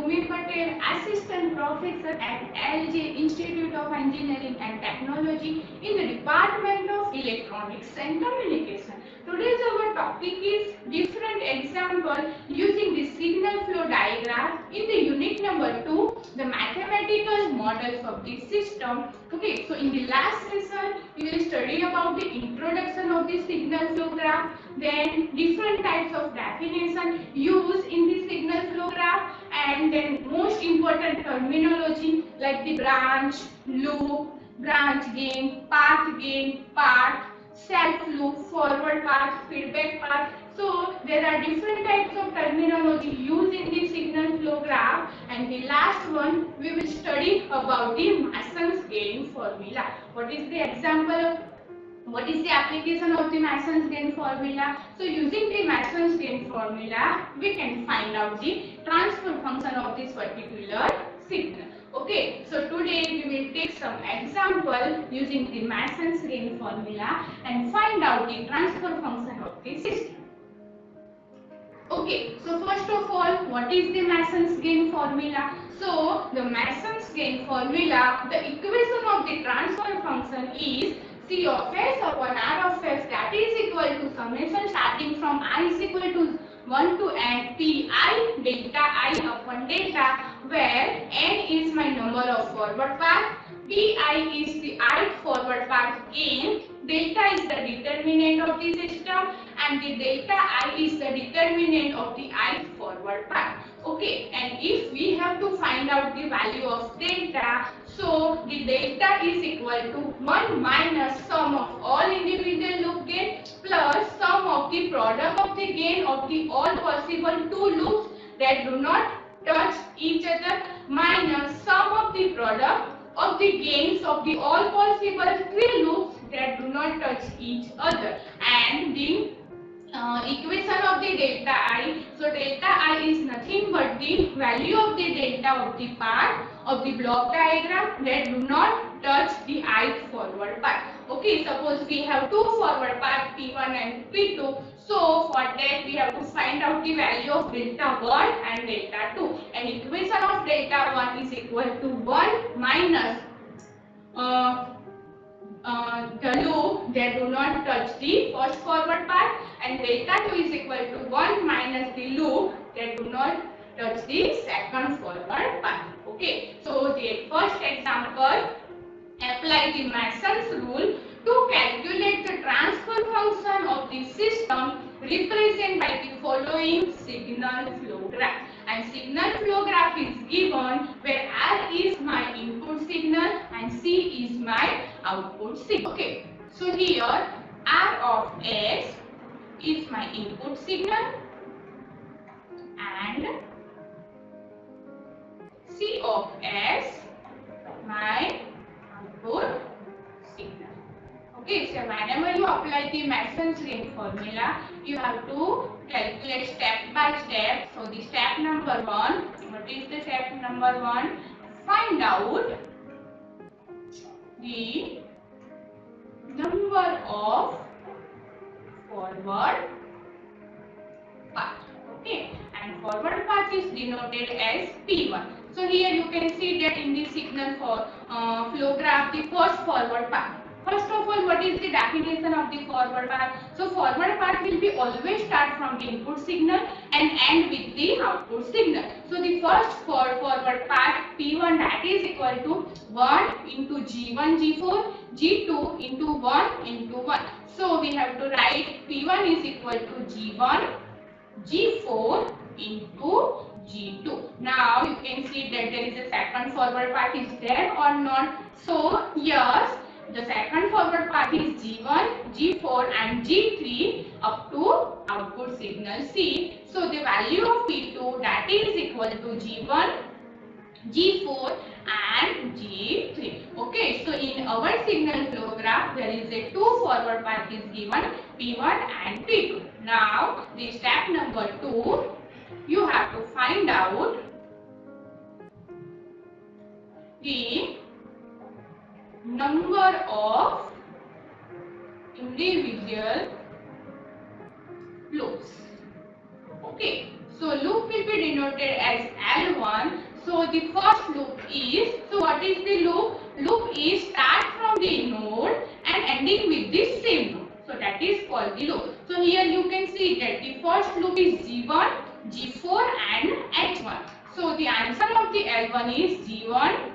Bhumi Patel, Assistant Professor at LJ Institute of Engineering and Technology in the Department of Electronics and Communication. Today's our topic is different example using the signal flow diagram in the unit number 2, the mathematical models of the system. Okay, so in the last session, we will study about the introduction of the signal flow graph, then different types of definition used in the signal flow graph, and then most important terminology like the branch, loop, branch gain, path, self loop, forward path, feedback path. So there are different types of terminology used in the signal flow graph, and the last one we will study about the Mason's gain formula. What is the example of what is the application of the Mason's gain formula? So using the Mason's gain formula, we can find out the transfer function of this particular signal. Okay, so today we will take some example using the Mason's gain formula and find out the transfer function of the system. Okay, so first of all, what is the Mason's gain formula? So the Mason's gain formula, the equation of the transfer function is C of s upon R of s, that is equal to summation starting from I is equal to 1 to n pi delta I upon delta, where n is my number of forward path, pi is the ith forward path gain, delta is the determinant of the system, and the delta I is the determinant of the ith forward path. Okay, and if we have to find out the value of delta, so the delta is equal to 1 minus sum of all individual loop gain plus sum of the product of the gain of the all possible two loops that do not touch each other minus sum of the product of the gains of the all possible three loops that do not touch each other, and the equation of the delta I. So delta I is nothing but the value of the delta of the part of the block diagram that do not touch the ith forward path. Okay, suppose we have two forward paths P1 and P2. So for that we have to find out the value of delta 1 and delta 2. And equation of delta 1 is equal to 1 minus the loop that do not touch the first forward path, and delta 2 is equal to 1 minus the loop that do not touch the second forward path. Okay, so the first example, apply the Mason's rule to calculate the transfer function of the system represented by the following signal flow graph. And signal flow graph is given where R is my input signal and C is my output signal. Okay, so here R of S is my input signal and C of S my output signal. Okay, so whenever you apply the Mason's gain formula, you have to calculate step by step. So the step number 1, what is the step number 1? Find out the number of forward path. Okay, and forward path is denoted as P1. So here you can see that in the signal for flow graph, the first forward path. First of all, what is the definition of the forward path? So forward path will be always start from the input signal and end with the output signal. So the first forward path P1, that is equal to 1 into G1 G4 G2 into 1 into 1. So we have to write P1 is equal to G1 G4 into G2. Now you can see that there is a second forward path is there or not. So yes, the second forward path is G1, G4 and G3 up to output signal C. So the value of P2, that is equal to G1, G4 and G3. Okay, so in our signal flow graph there is a two forward path is given, P1 and P2. Now the step number 2, you have to find out the number of individual loops. Okay, So loop will be denoted as L1. So the first loop is, so what is the loop? Loop is start from the node and ending with the same node. So that is called the loop. So here you can see that the first loop is G1, G4 and H1. So the answer of the L1 is G1,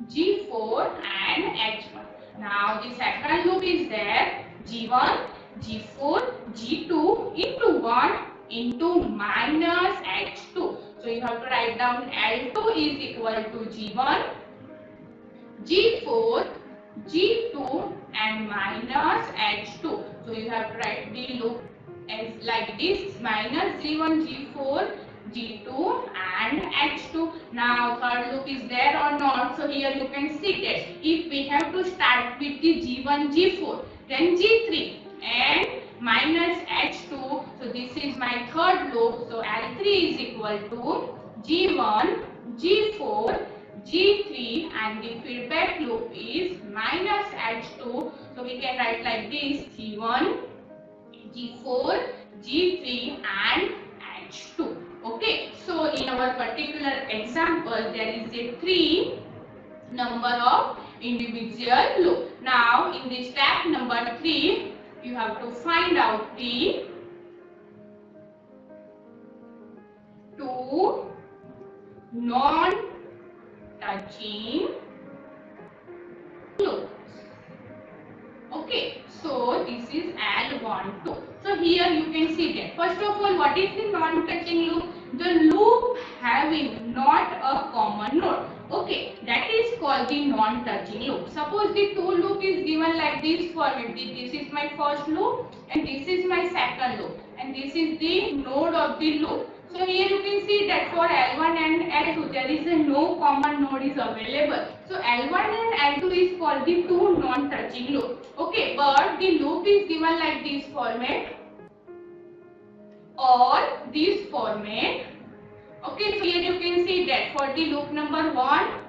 G4 and H1. Now the second loop is there, G1, G4, G2 into 1 into minus H2. So you have to write down L2 is equal to G1, G4, G2 and minus H2. So you have to write the loop as like this, minus G1, G4, G2 and H2. Now third loop is there or not? So here you can see that if we have to start with the G1, G4, then G3 and minus H2. So this is my third loop. So L3 is equal to G1, G4, G3 and the feedback loop is minus H2. So we can write like this, G1, G4, G3 and H2. Okay, so in our particular example there is a 3 number of individual loop. Now in the step number 3 you have to find out the 2 non-touching loops. Okay, so this is L1, 2. So here you can see that. First of all, what is the non-touching loop? The loop having not a common node. Okay, that is called the non-touching loop. Suppose the 2 loop is given like this format. This is my first loop and this is my second loop and this is the node of the loop. So here you can see that for L1 and L2 there is a no common node is available. So L1 and L2 is called the 2 non-touching loop. Okay, but the loop is given like this format or this format. Okay, so here you can see that for the loop number 1,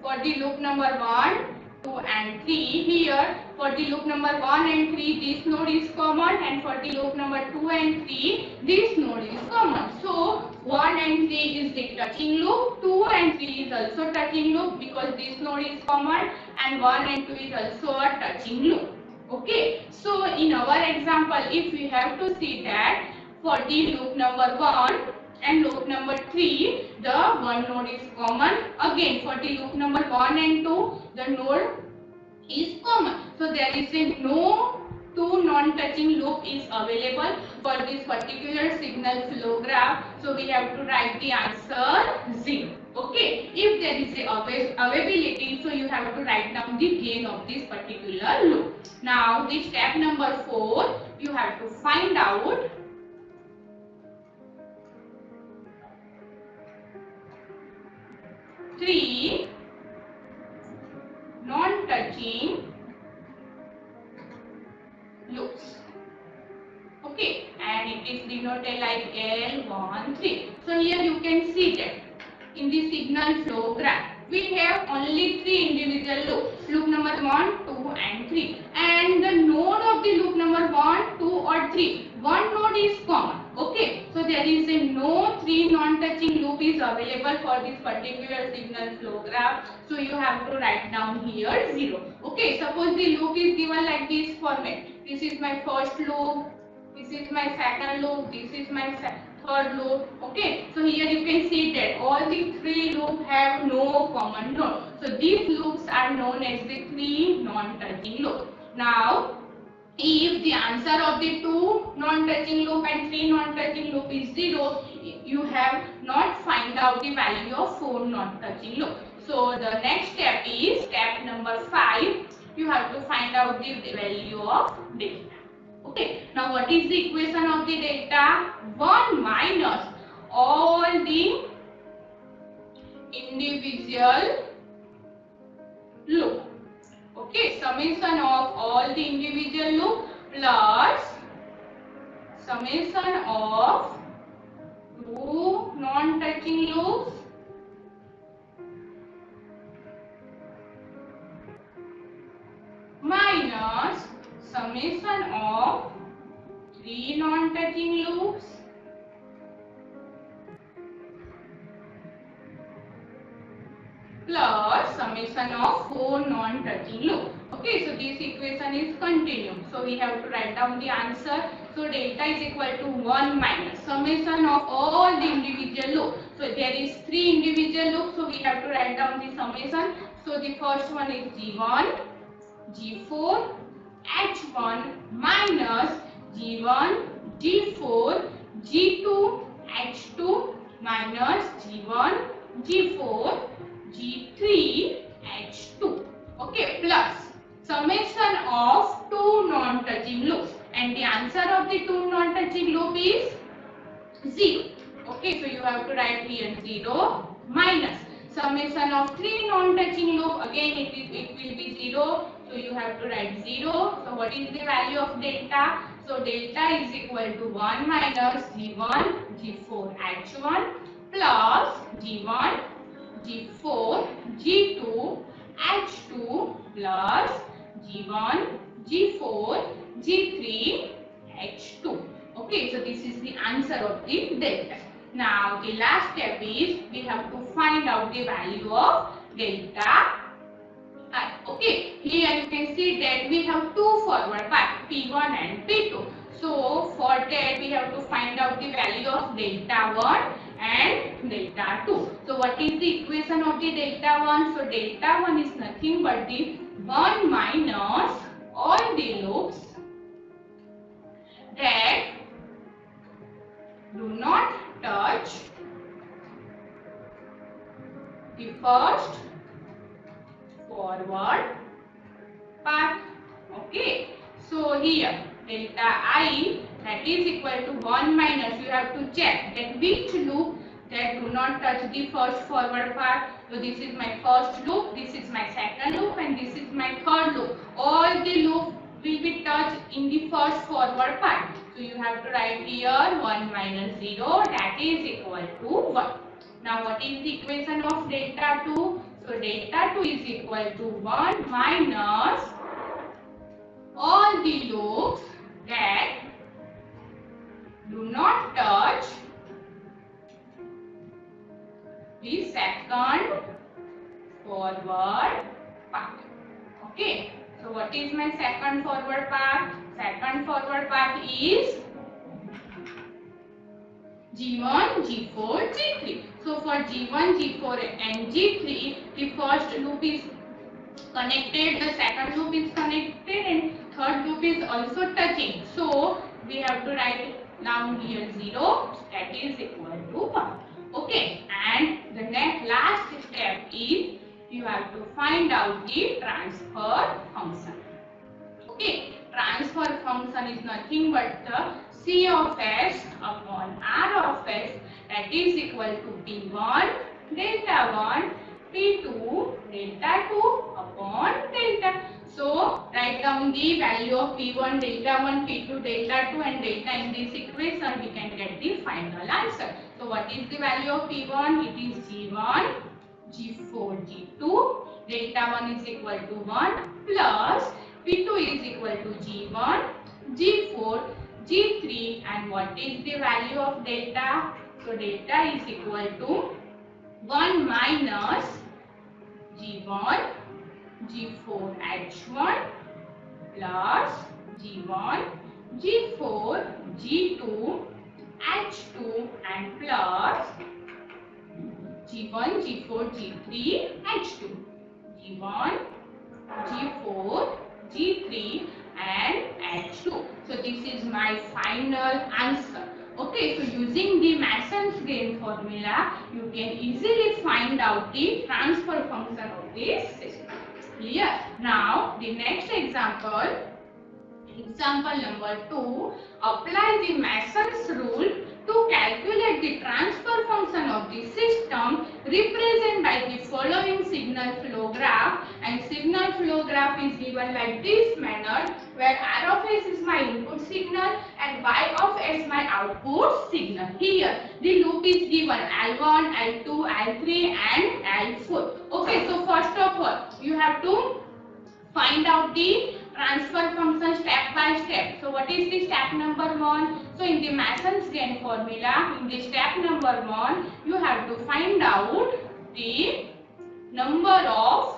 for the loop number 1, 2 and 3, here for the loop number 1 and 3 this node is common and for the loop number 2 and 3 this node is common. So 1 and 3 is the touching loop, 2 and 3 is also touching loop because this node is common and 1 and 2 is also a touching loop. Okay, so in our example if we have to see that for the loop number 1 and loop number 3 the one node is common. Again for the loop number 1 and 2 the node is common. So there is a no 2 non-touching loop is available for this particular signal flow graph. So we have to write the answer 0. Okay, if there is a availability, so you have to write down the gain of this particular loop. Now the step number 4 you have to find out three non-touching loops. Okay, and it is denoted like L13. So here you can see that in the signal flow graph we have only 3 individual loops, loop number 1, 2 and 3, and the node of the loop number 1, 2 or 3, one node is common. Okay, so there is a no 3 non-touching loop is available for this particular signal flow graph. So you have to write down here 0. Okay, suppose the loop is given like this format. This is my first loop, this is my second loop, this is my third loop. Okay, so here you can see that all the 3 loops have no common node. So these loops are known as the 3 non-touching loops. Now if the answer of the 2 non-touching loop and 3 non-touching loop is 0, you have not find out the value of 4 non-touching loop. So the next step is step number 5. You have to find out the value of delta. Okay, now what is the equation of the delta? 1 minus all the individual loop. Okay, summation of all the individual loop plus summation of 2 non-touching loops minus summation of 3 non-touching loops plus summation of 4 non-touching loops. Okay, so this equation is continuum. So we have to write down the answer. So delta is equal to 1 minus summation of all the individual loops. So there is 3 individual loops. So we have to write down the summation. So the first one is G1, G4, H1 minus G1, G4, G2, H2 minus G1, G4, G3, H2. Okay, plus summation of two non-touching loops. And the answer of the two non-touching loop is 0. Okay, so you have to write here 0 minus summation of 3 non-touching loop. Again, it will be 0. So you have to write 0. So what is the value of delta? So delta is equal to 1 minus G1, G4, H1 plus G1, G4, G2, H2 plus G1, G4, G3, H2. Okay, so this is the answer of the delta. Now the last step is we have to find out the value of delta I. Okay, here you can see that we have two forward paths P1 and P2. So for that we have to find out the value of delta 1 and delta 2. So what is the equation of the delta 1? So delta 1 is nothing but the 1 minus all the loops that do not touch the first forward path. Okay, so here delta I, that is equal to 1 minus, you have to check that which loop that do not touch the first forward path. So this is my first loop, this is my second loop, and this is my third loop. All the loops will be touched in the first forward path. So you have to write here 1 minus 0, that is equal to 1. Now what is the equation of delta 2? So delta 2 is equal to 1 minus all the loops that do not touch the second forward path. Okay, so what is my second forward path? Second forward path is G1, G4, G3. So for G1, G4 and G3, the first loop is connected, the second loop is connected, and third loop is also touching. So we have to write down here 0, that is equal to 1. Okay, and the next last step is you have to find out the transfer function. Okay, transfer function is nothing but the C of S upon R of S, that is equal to P1 delta 1 P2 delta 2 upon delta. So write down the value of P1 delta 1 P2 delta 2 and delta in this equation, we can get the final answer. So what is the value of P1? It is G1 G4 G2, delta 1 is equal to 1 plus P2 is equal to G1 G4 G3, and what is the value of delta? So delta is equal to 1 minus G1 G4 H1 plus G1 G4 G2 H2 and plus G1 G4 G3 H2, G1 G4 G3 and H2. So this is my final answer. Okay, so using the Mason's gain formula, you can easily find out the transfer function of this system. Clear? Now, the next example, example number 2, apply the Mason's rule to calculate the transfer function of the system represented by the following signal flow graph, and signal flow graph is given like this manner, where R of S is my input signal and Y of S my output signal. Here the loop is given L1, L2, L3 and L4. Okay, so first of all you have to find out the transfer function step by step. So what is the step number 1? So in the Mason's gain formula, in the step number 1, you have to find out the number of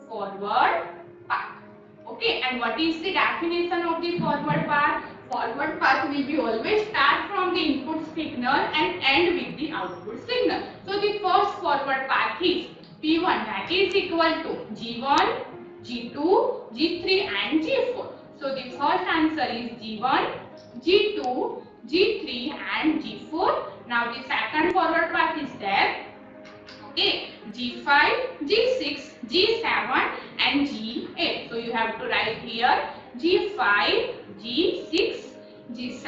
forward path. Okay, and what is the definition of the forward path? Forward path will be always start from the input signal and end with the output signal. So the first forward path is P1, that is equal to G1, G2, G3 and G4. So the first answer is G1, G2, G3 and G4. Now the second forward path is there. Okay, G5, G6, G7 and G8. So you have to write here G5, G6, G7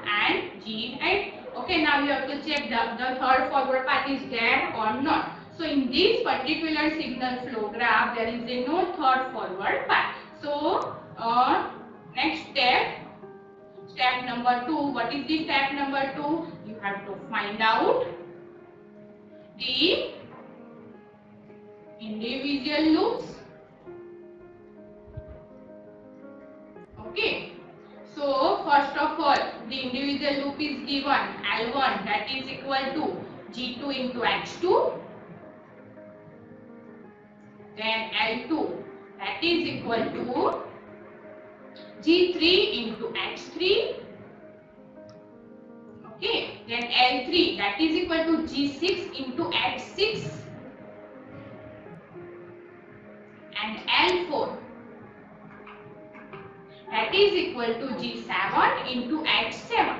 and G8. Okay, now you have to check the third forward path is there or not. So in this particular signal flow graph, there is a no third forward path. So next step number 2. What is the step number 2? You have to find out the individual loops. Okay, so first of all, the individual loop is given L1, that is equal to G2 into H2, then L2, that is equal to G3 into H3, okay, then L3, that is equal to G6 into H6, and L4, that is equal to G7 into H7.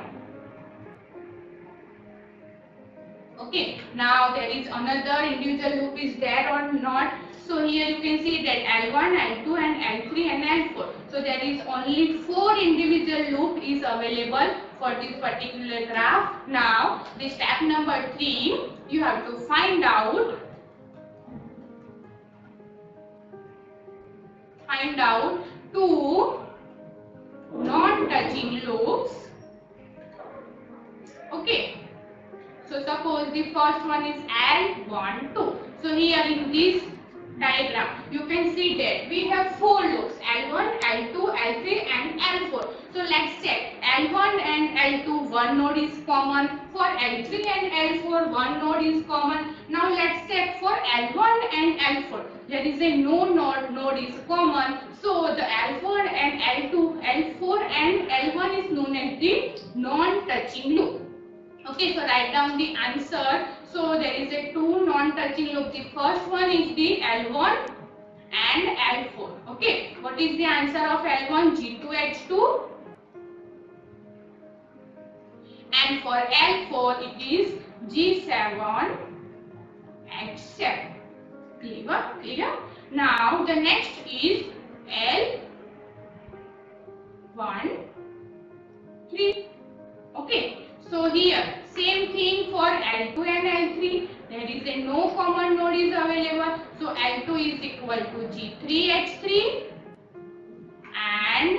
Okay, now there is another individual loop is there or not. So here you can see that L1, L2 and L3 and L4. So there is only 4 individual loop is available for this particular graph. Now the step number 3, you have to find out two non-touching loops. Okay. So suppose the first one is L12. So here in this diagram, you can see that we have 4 loops, L1, L2, L3 and L4. So let's check, L1 and L2, one node is common. For L3 and L4, one node is common. Now let's check for L1 and L4. There is a no node is common. So the L4 and L4 and L1 is known as the non-touching loop. Okay, so write down the answer. So there is a 2 non-touching loop. The first one is the L1 and L4. Okay, what is the answer of L1? G2H2. And for L4 it is G7H7. Clear? Now the next is L13. Okay. So here, same thing for L2 and L3. There is a no common node is available. So L2 is equal to G3H3 and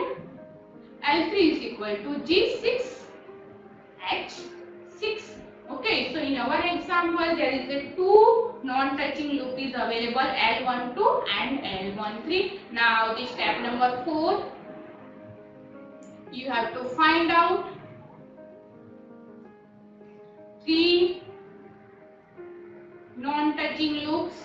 L3 is equal to G6H6. Okay, so in our example, there is a 2 non-touching loop is available, L12 and L13. Now the step number 4, you have to find out 3 non-touching loops.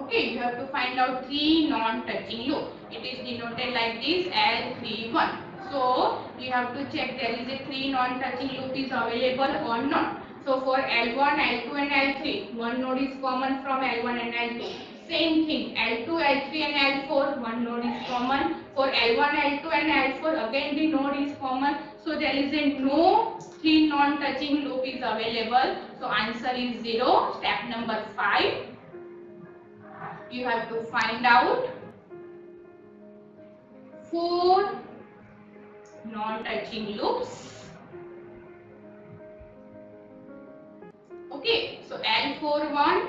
Okay, you have to find out 3 non-touching loops. It is denoted like this, L31. So you have to check there is a 3 non-touching loop is available or not. So for L1, L2 and L3, one node is common from L1 and L2. Same thing, L2, L3 and L4, one node is common. For L1, L2 and L4, again the node is common. So there is a no 3 non-touching loop is available. So answer is 0. Step number 5. You have to find out 4 non-touching loops. Okay, so L41.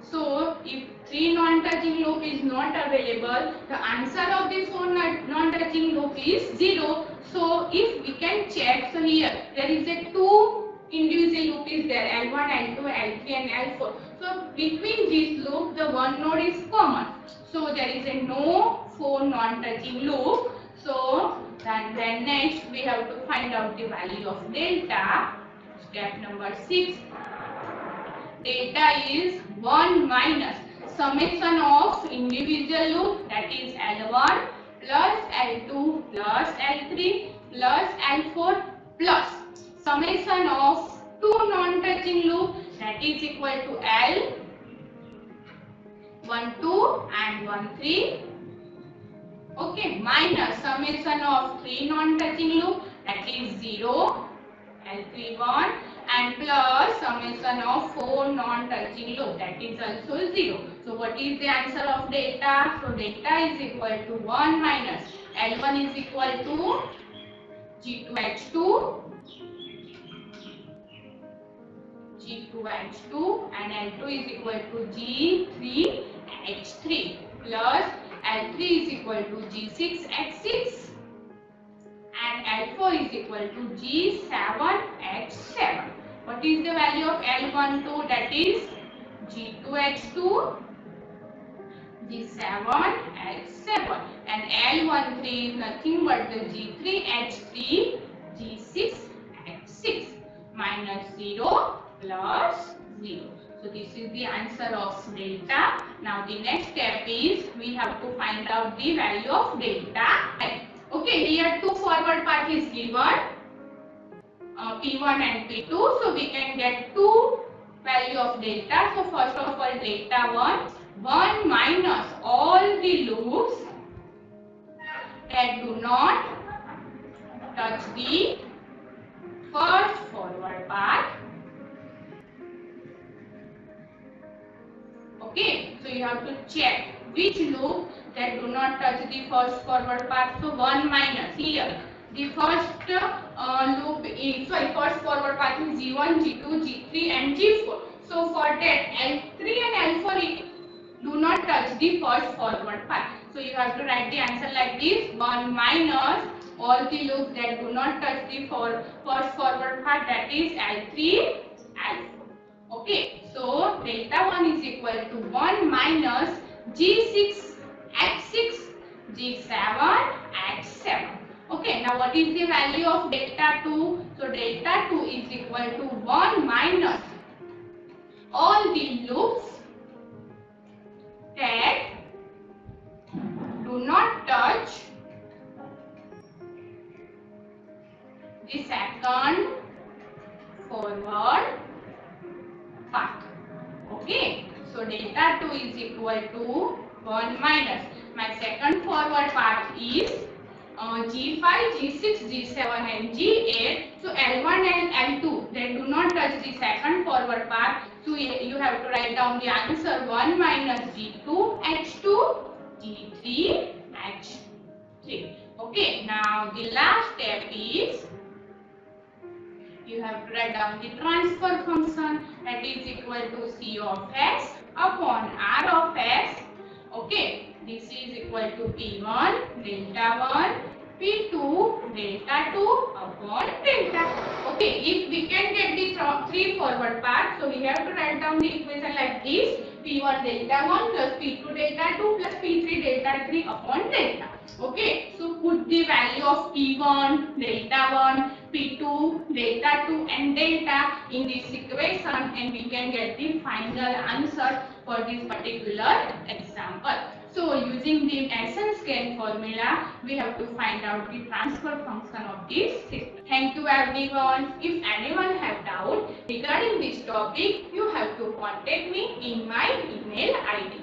So if 3 non-touching loop is not available, the answer of this 4 non-touching loop is 0. So if we can check, so here there is a 2 individual loop is there, L1, L2, L3 L3 and L4. So between these loops, the one node is common. So there is a no 4 non-touching loop. So then next we have to find out the value of delta. Step number 6. Delta is 1 minus summation of individual loop, that is L1 plus L2 plus L3 plus L4 plus summation of two non-touching loop, that is equal to L 1 2 and 1 3. Okay, minus summation of three non-touching loop, that is 0 L3 1 and plus summation of 4 non-touching loop, that is also 0. So what is the answer of delta? So delta is equal to 1 minus L1 is equal to G2H2 and L2 is equal to G3H3 plus L3 is equal to G6H6 and L4 is equal to G7H7. What is the value of L12? That is G2H2, G7H7, and L13 is nothing but the G3H3, G6H6 minus 0 plus 0. So this is the answer of delta. Now the next step is we have to find out the value of delta. Okay, here two forward path is given, P1 and P2. So we can get two value of delta. So first of all, delta 1 minus all the loops that do not touch the first forward path. Okay, so you have to check which loop that do not touch the first forward path. So 1 minus here. The first first forward path is G1, G2, G3 and G4. So for that L3 and L4 do not touch the first forward path. So you have to write the answer like this: 1 minus all the loops that do not touch the first forward path, that is L3, L4. Okay, so delta 1 is equal to 1 minus G6H6, G7H7. Okay, now what is the value of delta 2? So delta 2 is equal to 1 minus all the loops that do not touch the second forward path. Okay, so delta 2 is equal to 1 minus, my second forward path is G5, G6, G7 and G8. So L1 and L2 they do not touch the second forward path. So you have to write down the answer: 1 minus G2H2, G3H3. Okay, now the last step is you have to write down the transfer function, that is equal to C of S upon R of S. Okay, this is equal to P1 delta 1, P2 delta 2 upon delta. Okay, if we can get the three forward paths, so we have to write down the equation like this: P1 delta 1 plus P2 delta 2 plus P3 delta 3 upon delta. Okay, so put the value of P1 delta 1, P2 delta 2 and delta in this equation and we can get the final answer for this particular example. So using the essence gain formula, we have to find out the transfer function of this system. Thank you everyone. If anyone have doubt regarding this topic, you have to contact me in my email ID.